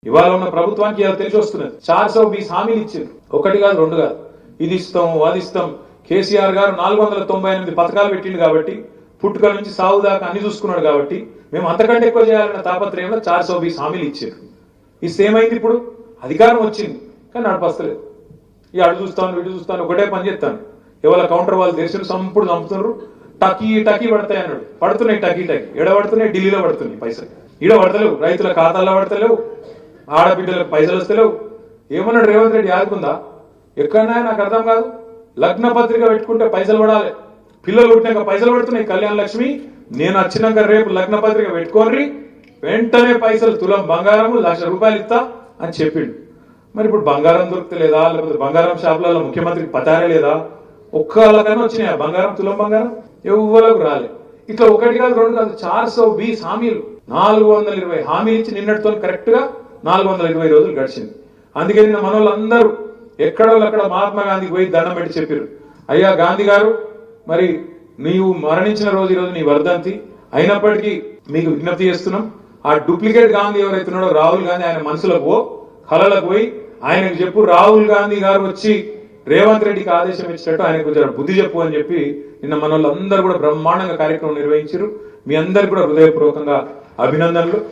ఇవాళ ఉన్న ప్రభుత్వానికి ఇలా తెలిసి వస్తున్నది 420 హామీలు ఇచ్చారు. ఒకటి కాదు రెండు కాదు, ఇది ఇస్తాం అది ఇస్తాం. కేసీఆర్ గారు 498 పథకాలు పెట్టిండు కాబట్టి, పుట్టుక నుంచి సాగు దాకా అన్ని చూసుకున్నాడు కాబట్టి మేము అంతకంటే ఎక్కువ చేయాలన్న తాపత్రయంలో 420 హామీలు ఇచ్చారు. ఇస్తే ఏమైంది? ఇప్పుడు అధికారం వచ్చింది కానీ నడపస్తలేదు. ఈ అడు చూస్తాను ఇటు చూస్తాను ఒకటే పని చేస్తాను. ఇవాళ కౌంటర్ వాళ్ళు తెలిసిన సంపుడు చంపుతున్నారు. టకీ టకీ పడతాయి అన్నాడు, పడుతున్నాయి టకీ టకీ. ఎడ పడుతున్నాయి? ఢిల్లీలో పడుతున్నాయి పైసలు, ఈడ పడతలేవు. రైతుల ఖాతాల్లో పడతలేవు, ఆడబిడ్డలకు పైసలు వస్తలేవు. ఏమన్నాడు రేవంత్ రెడ్డి? ఆదుకుందా ఎక్కడన్నా? నాకు అర్థం కాదు. లగ్న పత్రిక పెట్టుకుంటే పైసలు పడాలి, పిల్లలు పుట్టినాక పైసలు పడుతున్నాయి. కళ్యాణ లక్ష్మి నేను వచ్చినాక రేపు లగ్న పత్రిక పెట్టుకోండి, వెంటనే పైసలు తులం బంగారం ₹1,00,000 ఇస్తా అని చెప్పిండు. మరి ఇప్పుడు బంగారం దొరుకుతలేదా? లేకపోతే బంగారం షాపులలో ముఖ్యమంత్రికి పతారే లేదా? ఒక్కళ్ళకన్నా వచ్చినాయా బంగారం, తులం బంగారం? ఎవ్వరకు రాలే. ఇట్లా ఒకటి కాదు రెండు కాదు, 420 హామీలు, 420 హామీలు ఇచ్చి నిన్నటితో కరెక్ట్ గా 420 రోజులు గడిచింది. అందుకే నిన్న మన వాళ్ళందరూ ఎక్కడోళ్ళక్కడ మహాత్మా గాంధీకి పోయి దండం పెట్టి చెప్పారు, అయ్యా గాంధీ గారు, మరి నీవు మరణించిన రోజు ఈరోజు నీ వర్ధంతి అయినప్పటికీ మీకు విజ్ఞప్తి చేస్తున్నాం. ఆ డూప్లికేట్ గాంధీ ఎవరైతే ఉన్నాడో రాహుల్ గాంధీ, ఆయన మనసులకు కళలకు పోయి ఆయనకు చెప్పు, రాహుల్ గాంధీ గారు వచ్చి రేవంత్ రెడ్డికి ఆదేశం ఇచ్చినట్టు ఆయనకు కొంచెం బుద్ధి చెప్పు అని చెప్పి నిన్న మన వాళ్ళందరూ కూడా బ్రహ్మాండంగా కార్యక్రమం నిర్వహించారు. మీ అందరికి కూడా హృదయపూర్వకంగా అభినందనలు.